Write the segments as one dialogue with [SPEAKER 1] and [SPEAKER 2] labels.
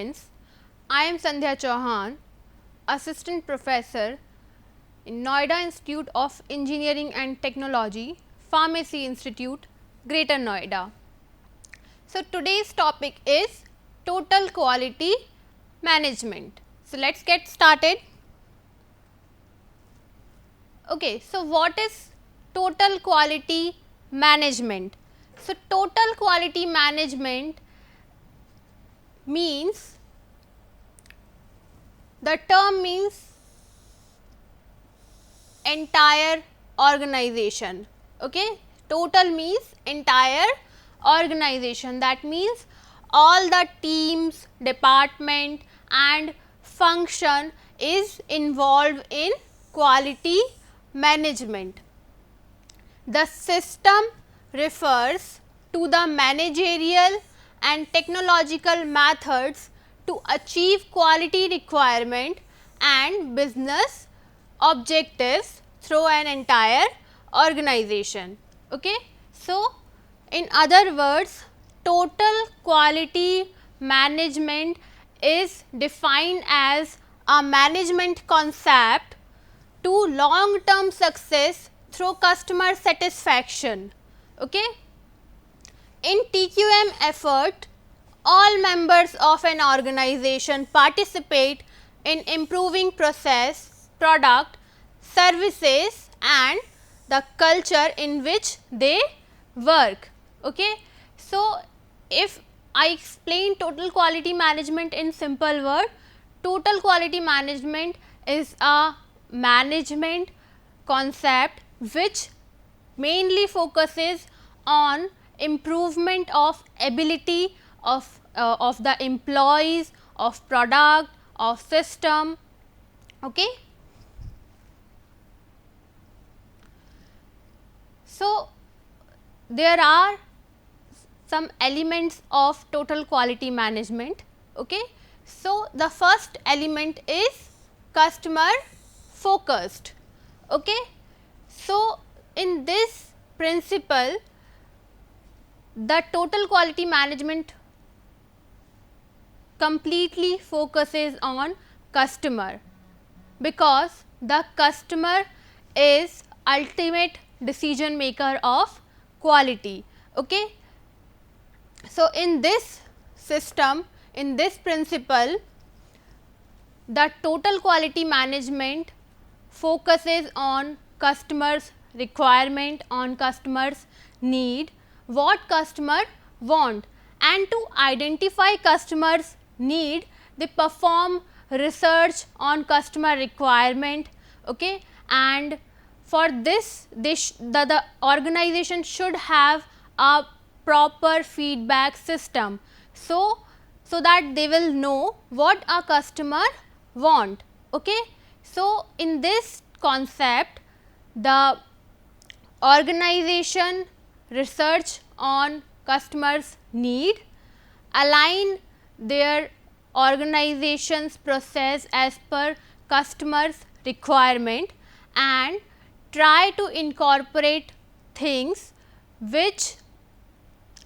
[SPEAKER 1] students, I am Sandhya Chauhan, Assistant Professor in Noida Institute of Engineering and Technology, Pharmacy Institute, Greater Noida. So, today's topic is Total Quality Management. So, let us get started. Okay, so what is Total Quality Management? So, Total Quality Management means, the term means entire organization. Okay, total means entire organization, that means all the teams, department and function is involved in quality management. The system refers to the managerial and technological methods to achieve quality requirement and business objectives through an entire organization. Okay. So, in other words, total quality management is defined as a management concept to long term success through customer satisfaction. Okay. In TQM effort, all members of an organization participate in improving process, product, services and the culture in which they work. Okay. So, if I explain total quality management in simple word, total quality management is a management concept which mainly focuses on improvement of ability of the employees, of product, of system. Okay. So, there are some elements of total quality management. Okay. So, the first element is customer focused. Okay. So, in this principle, the total quality management completely focuses on customer, because the customer is ultimate decision maker of quality. Okay. So, in this system, in this principle, the total quality management focuses on customers requirement, on customers need, what customer want, and to identify customers need, they perform research on customer requirement. Okay. And for this, the organization should have a proper feedback system, so that they will know what a customer want. Okay. So, in this concept, the organization research on customers need, align their organization's process as per customers requirement and try to incorporate things which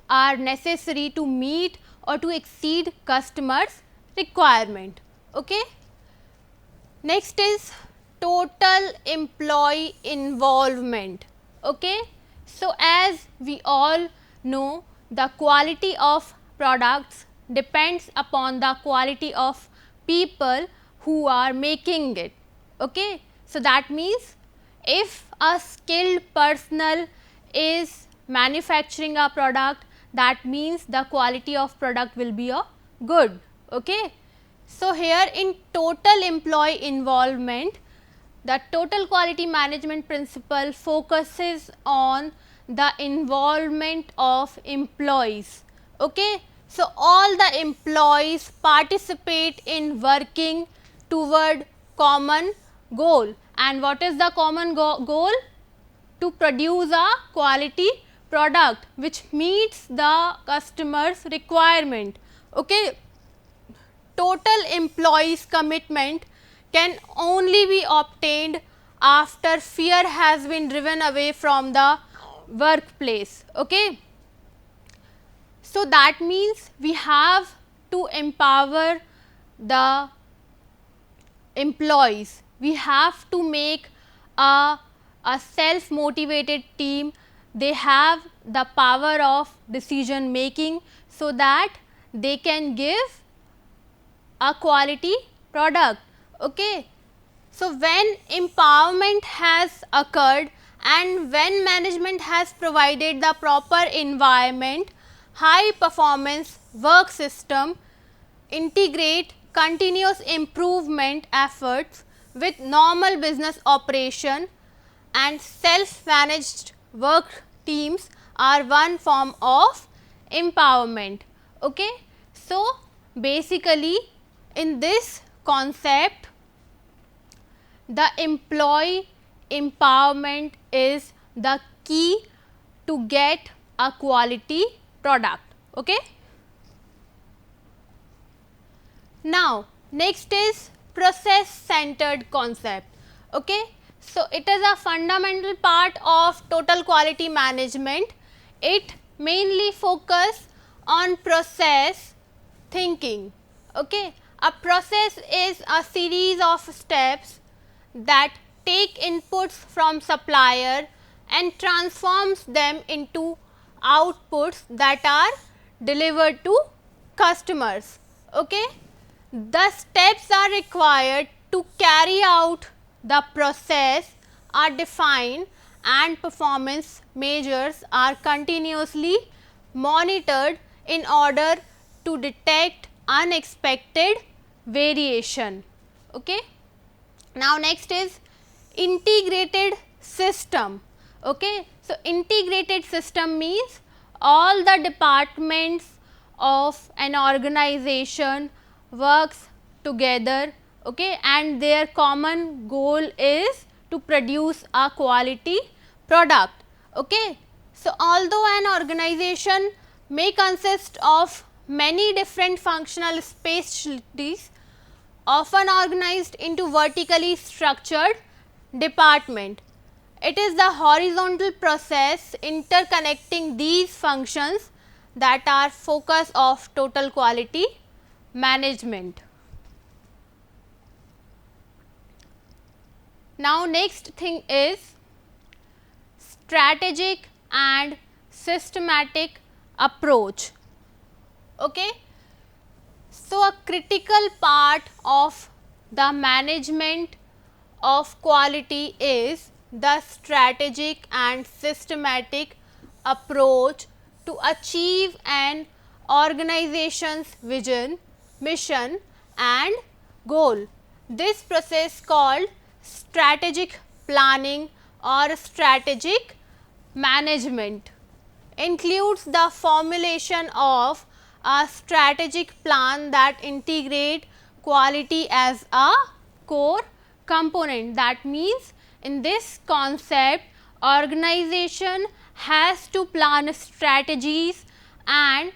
[SPEAKER 1] are necessary to meet or to exceed customers requirement. Okay. Next is total employee involvement. Okay. So, as we all know, the quality of products depends upon the quality of people who are making it. Okay. So, that means if a skilled personnel is manufacturing a product, that means the quality of product will be a good. Okay. So, here in total employee involvement, the total quality management principle focuses on the involvement of employees. Okay. So, all the employees participate in working toward common goal, and what is the common goal? To produce a quality product which meets the customer's requirement. Okay. Total employees commitment can only be obtained after fear has been driven away from the workplace. Okay. So, that means we have to empower the employees. We have to make a self motivated team. They have the power of decision making, so that they can give a quality product. Okay. So, when empowerment has occurred and when management has provided the proper environment, high performance work system integrate continuous improvement efforts with normal business operation, and self managed work teams are one form of empowerment. Okay. So, basically in this concept, the employee empowerment is the key to get a quality product. Okay. Now, next is process centered concept. Okay. So, it is a fundamental part of total quality management. It mainly focus on process thinking. Okay. A process is a series of steps that take inputs from supplier and transforms them into outputs that are delivered to customers. Okay. The steps are required to carry out the process are defined and performance measures are continuously monitored in order to detect unexpected variation. Okay. Now, next is integrated system. Okay. So, integrated system means all the departments of an organization works together, okay, and their common goal is to produce a quality product. Okay. So, although an organization may consist of many different functional specialties, often organized into vertically structured department, it is the horizontal process interconnecting these functions that are focus of total quality management. Now, next thing is strategic and systematic approach. Okay. So, a critical part of the management of quality is the strategic and systematic approach to achieve an organization's vision, mission and goal. This process called strategic planning or strategic management includes the formulation of a strategic plan that integrate quality as a core component. That means, in this concept, organization has to plan strategies and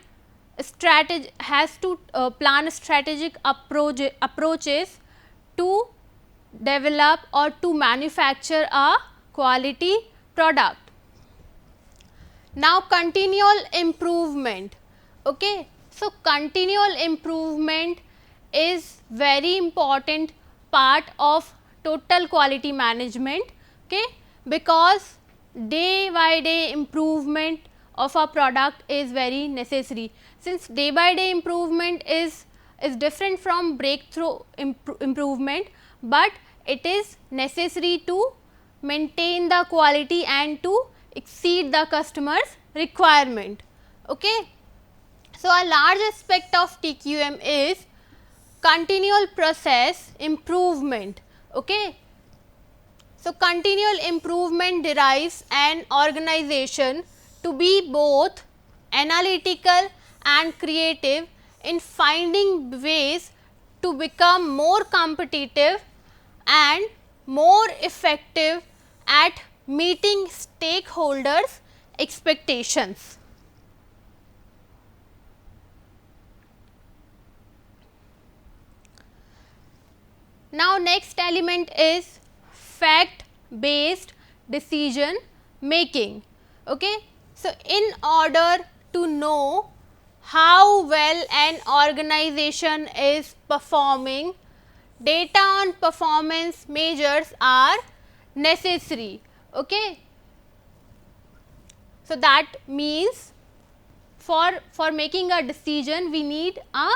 [SPEAKER 1] has to plan strategic approaches to develop or to manufacture a quality product. Now, continual improvement. Okay. So, continual improvement is very important part of total quality management, okay, because day by day improvement of a product is very necessary. Since day by day improvement is different from breakthrough improvement, but it is necessary to maintain the quality and to exceed the customer's requirement. Okay. So, a large aspect of TQM is continual process improvement. Okay. So, continual improvement derives an organization to be both analytical and creative in finding ways to become more competitive and more effective at meeting stakeholders' expectations. Now, next element is fact based decision making. Okay. So, in order to know how well an organization is performing, data on performance measures are necessary. Okay. So, that means for making a decision we need a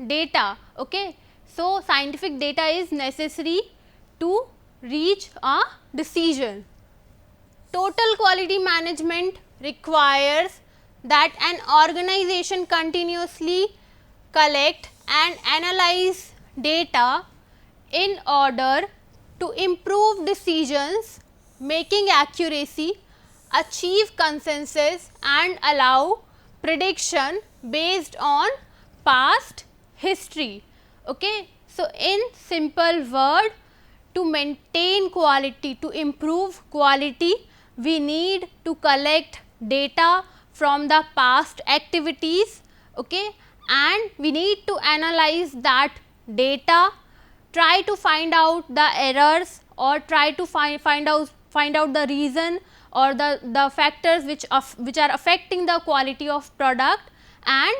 [SPEAKER 1] data. Okay. So, scientific data is necessary to reach a decision. Total quality management requires that an organization continuously collect and analyze data in order to improve decisions making accuracy, achieve consensus and allow prediction based on past history. Okay. So, in simple word, to maintain quality, to improve quality, we need to collect data from the past activities. Okay. And we need to analyze that data, try to find out the errors or try to find out the reason or the factors which are affecting the quality of product, and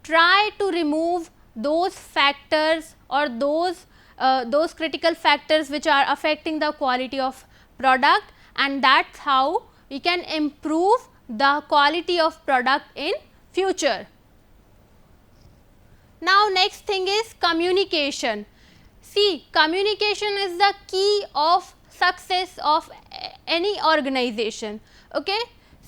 [SPEAKER 1] try to remove those factors or those critical factors which are affecting the quality of product, and that is how we can improve the quality of product in future. Now, next thing is communication. See, communication is the key of success of any organization. Okay.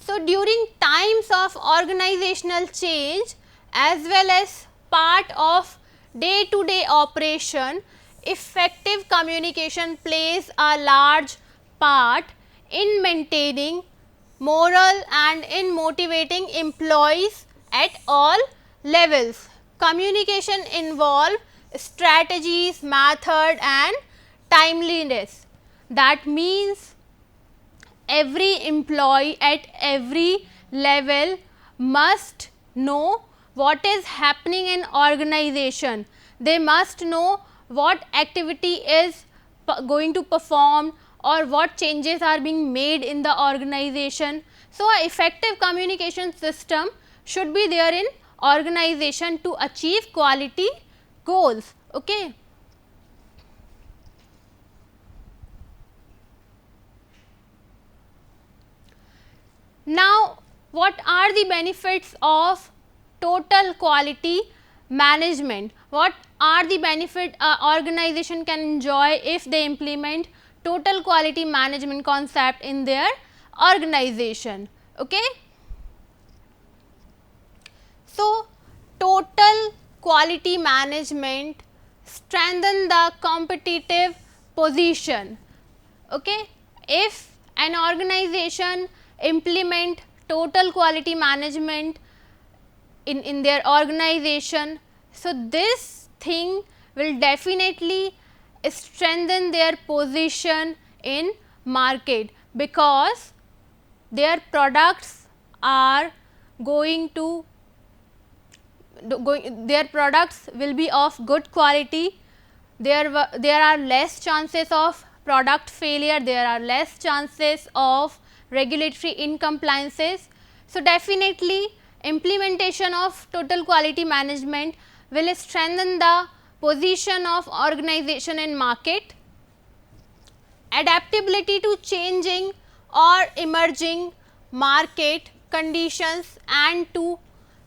[SPEAKER 1] So, during times of organizational change as well as part of day to day operation, effective communication plays a large part in maintaining morale and in motivating employees at all levels. Communication involves strategies, method and timeliness. That means every employee at every level must know what is happening in organization. They must know what activity is going to perform or what changes are being made in the organization. So, a effective communication system should be there in organization to achieve quality goals. Okay. Now, what are the benefits of total quality management? What are the benefit organization can enjoy if they implement total quality management concept in their organization? Okay. So, total quality management strengthen the competitive position. Okay. If an organization implement total quality management in their organization, so this thing will definitely strengthen their position in market, because their products are their products will be of good quality. There are less chances of product failure, there are less chances of regulatory incompliances. So, definitely implementation of total quality management will strengthen the position of organization in market. Adaptability to changing or emerging market conditions and to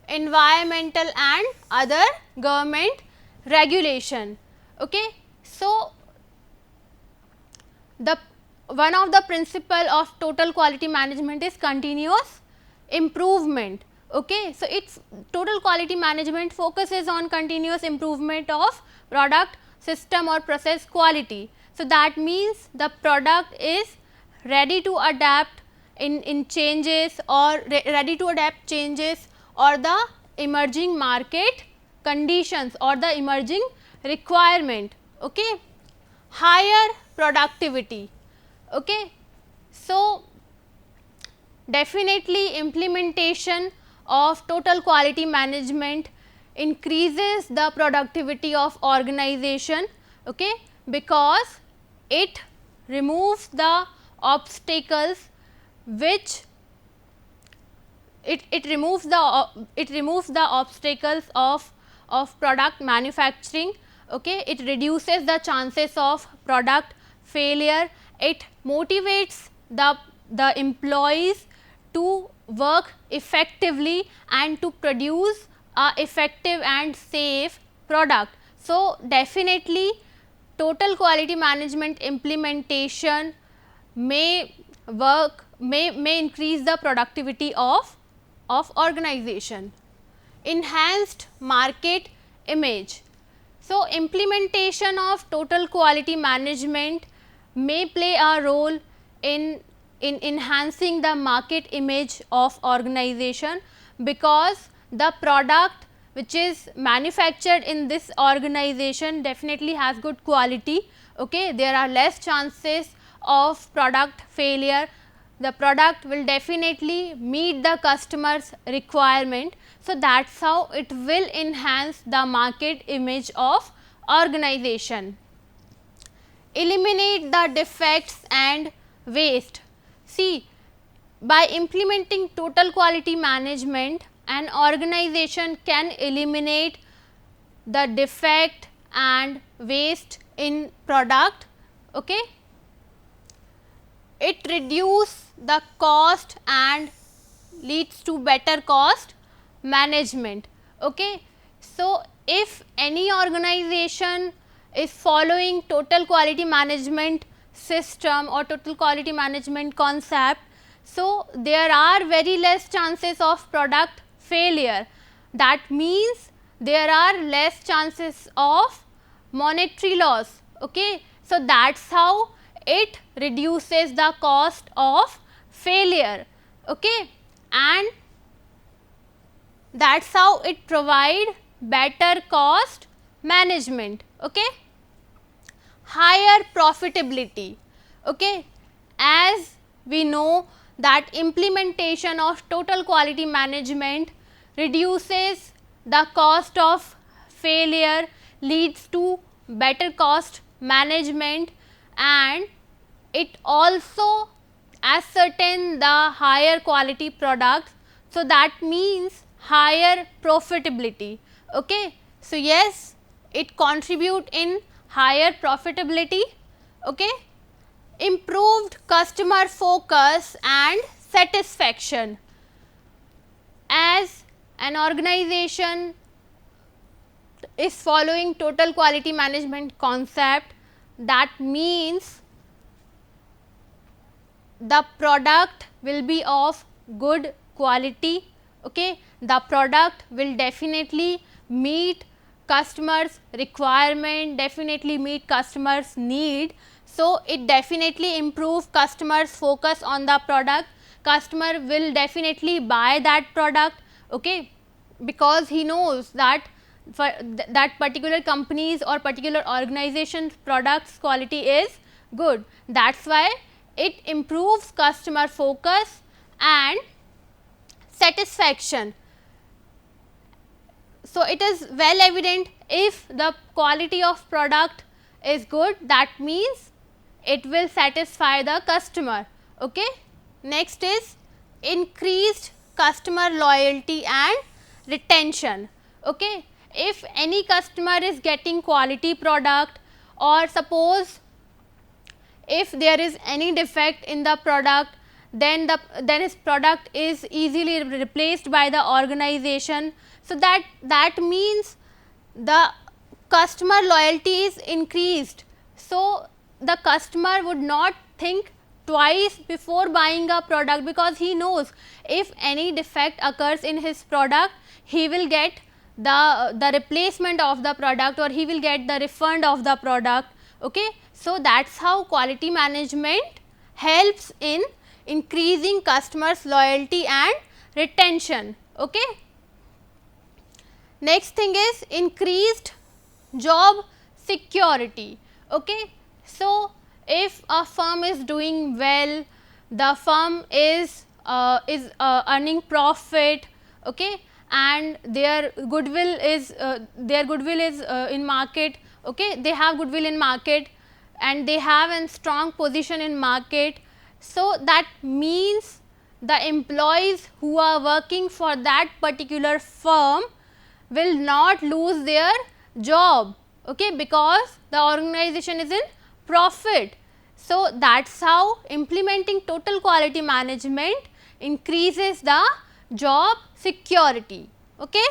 [SPEAKER 1] environmental and other government regulation. Okay. So, the one of the principle of total quality management is continuous improvement. Okay. So, its total quality management focuses on continuous improvement of product, system or process quality. So, that means the product is ready to adapt in changes or ready to adapt changes or the emerging market conditions or the emerging requirement. Okay. Higher productivity. Okay. So, definitely implementation of total quality management increases the productivity of organization. Okay, because it removes the obstacles which it removes the obstacles of product manufacturing. Okay, it reduces the chances of product failure. It motivates the employees to work effectively and to produce a effective and safe product. So, definitely total quality management implementation may increase the productivity of organization. Enhanced market image. So, implementation of total quality management may play a role in enhancing the market image of organization, because the product which is manufactured in this organization definitely has good quality. Okay, there are less chances of product failure. The product will definitely meet the customer's requirement. So, that is how it will enhance the market image of organization. Eliminate the defects and waste. See, by implementing total quality management, an organization can eliminate the defect and waste in product. Okay. It reduces the cost and leads to better cost management. Okay. So, if any organization is following total quality management system or total quality management concept, so there are very less chances of product failure. That means there are less chances of monetary loss. Okay. So, that is how it reduces the cost of failure. Okay. And that is how it provide better cost management. Okay. Higher profitability. Okay. As we know that implementation of total quality management reduces the cost of failure, leads to better cost management, and it also ascertain the higher quality products. So, that means higher profitability. Okay. So, yes, it contribute in higher profitability. Okay. Improved customer focus and satisfaction. As an organization is following total quality management concept, that means the product will be of good quality. Okay. The product will definitely meet customers requirement, definitely meet customers need. So, it definitely improve customers focus on the product. Customer will definitely buy that product. Okay, because he knows that for that particular company's or particular organization's products quality is good. That is why it improves customer focus and satisfaction. So, it is well evident, if the quality of product is good, that means it will satisfy the customer. Okay. Next is increased customer loyalty and retention. Okay. If any customer is getting quality product, or suppose if there is any defect in the product, then his product is easily replaced by the organization. So, that means the customer loyalty is increased. So, the customer would not think twice before buying a product, because he knows if any defect occurs in his product, he will get the replacement of the product, or he will get the refund of the product. Okay. So, that is how quality management helps in increasing customers loyalty and retention. Okay. Next thing is increased job security. Okay. So, if a firm is doing well, the firm is earning profit. Okay, and their goodwill is in market. Okay, they have goodwill in market and they have a strong position in market. So, that means the employees who are working for that particular firm will not lose their job, okay, because the organization is in profit. So, that is how implementing total quality management increases the job security. Okay.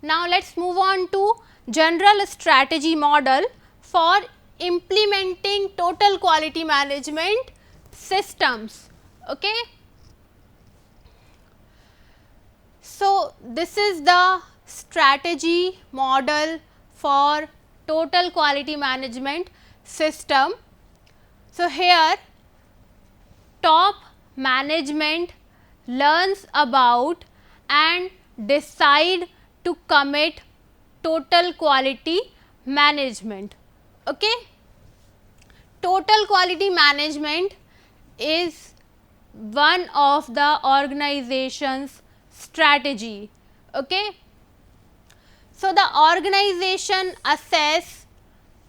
[SPEAKER 1] Now, let us move on to general strategy model for implementing total quality management systems. Okay. So, this is the strategy model for total quality management system. So, here top management learns about and decide to commit total quality management. Okay. Total quality management is one of the organization's strategy. Okay. So, the organization assess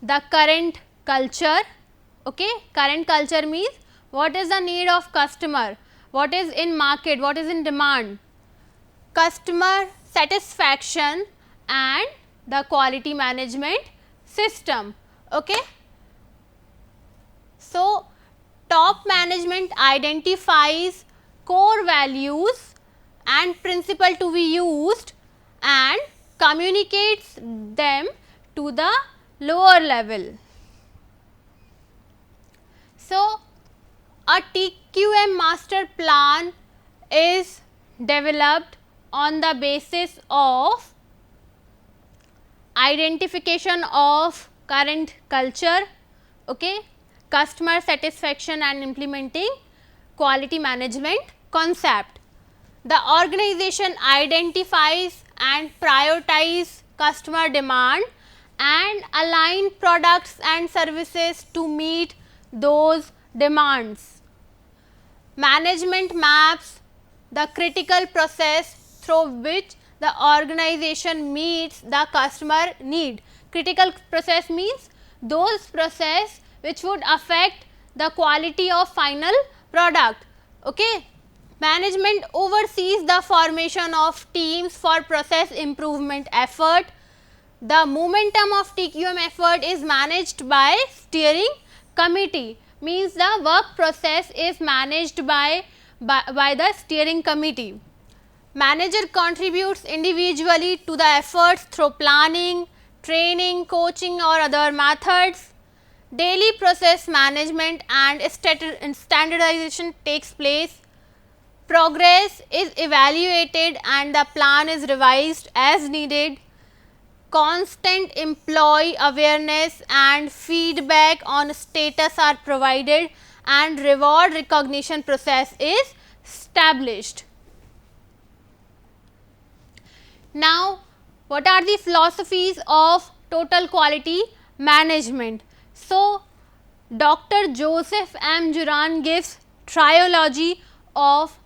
[SPEAKER 1] the current culture. Okay. Current culture means what is the need of customer, what is in market, what is in demand, customer satisfaction and the quality management system. Okay. So, top management identifies core values and principle to be used and communicates them to the lower level. So, a TQM master plan is developed on the basis of identification of current culture, okay, customer satisfaction and implementing quality management concept. The organization identifies and prioritize customer demand and align products and services to meet those demands. Management maps the critical process through which the organization meets the customer need. Critical process means those process which would affect the quality of final product. Okay. Management oversees the formation of teams for process improvement effort. The momentum of TQM effort is managed by steering committee, means the work process is managed by the steering committee. Manager contributes individually to the efforts through planning, training, coaching or other methods. Daily process management and standardization takes place. Progress is evaluated and the plan is revised as needed. Constant employee awareness and feedback on status are provided and reward recognition process is established. Now, what are the philosophies of total quality management? So, Dr. Joseph M. Juran gives trilogy of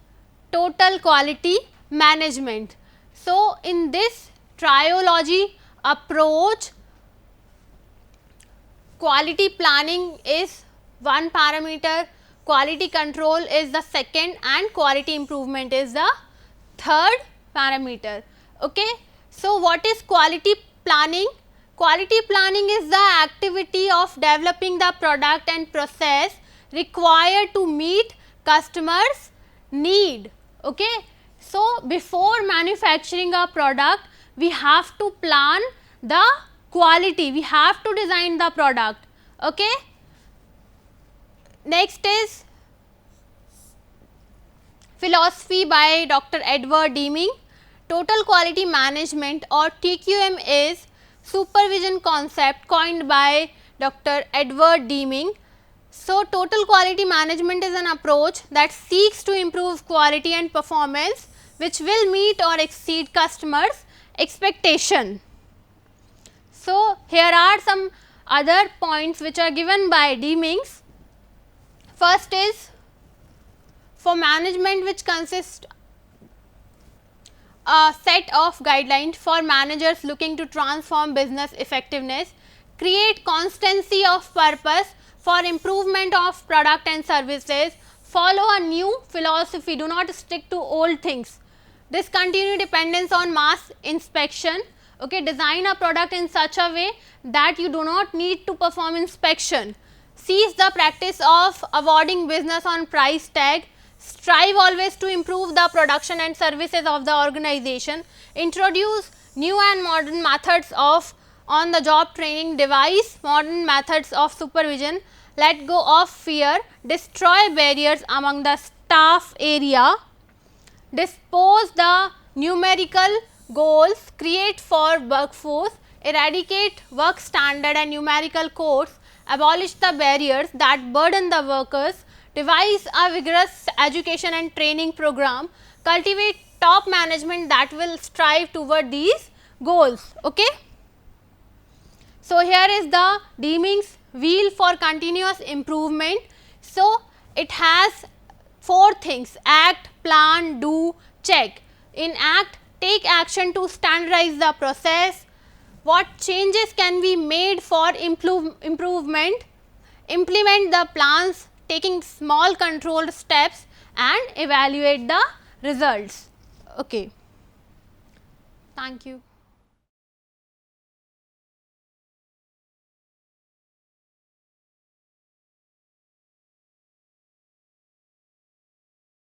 [SPEAKER 1] total quality management. So, in this trilogy approach, quality planning is one parameter, quality control is the second and quality improvement is the third parameter. Okay. So, what is quality planning? Quality planning is the activity of developing the product and process required to meet customers' need. Okay. So, before manufacturing a product, we have to plan the quality, we have to design the product. Okay. Next is philosophy by Dr. Edward Deming. Total quality management or TQM is supervision concept coined by Dr. Edward Deming. So, total quality management is an approach that seeks to improve quality and performance which will meet or exceed customers' expectation. So, here are some other points which are given by Demings. First is for management which consists a set of guidelines for managers looking to transform business effectiveness, create constancy of purpose for improvement of product and services, follow a new philosophy, do not stick to old things. Discontinue dependence on mass inspection. Okay, design a product in such a way that you do not need to perform inspection. Cease the practice of awarding business on price tag. Strive always to improve the production and services of the organization. Introduce new and modern methods of on the job training. Devise modern methods of supervision. Let go of fear. Destroy barriers among the staff area. Dispose the numerical goals, create for workforce, eradicate work standard and numerical codes, abolish the barriers that burden the workers, devise a vigorous education and training program, cultivate top management that will strive toward these goals. Okay? So, here is the Deming's wheel for continuous improvement. So, it has 4 things: act, plan, do, check. In act, take action to standardize the process. What changes can be made for improvement? Implement the plans, taking small controlled steps and evaluate the results. Okay. Thank you.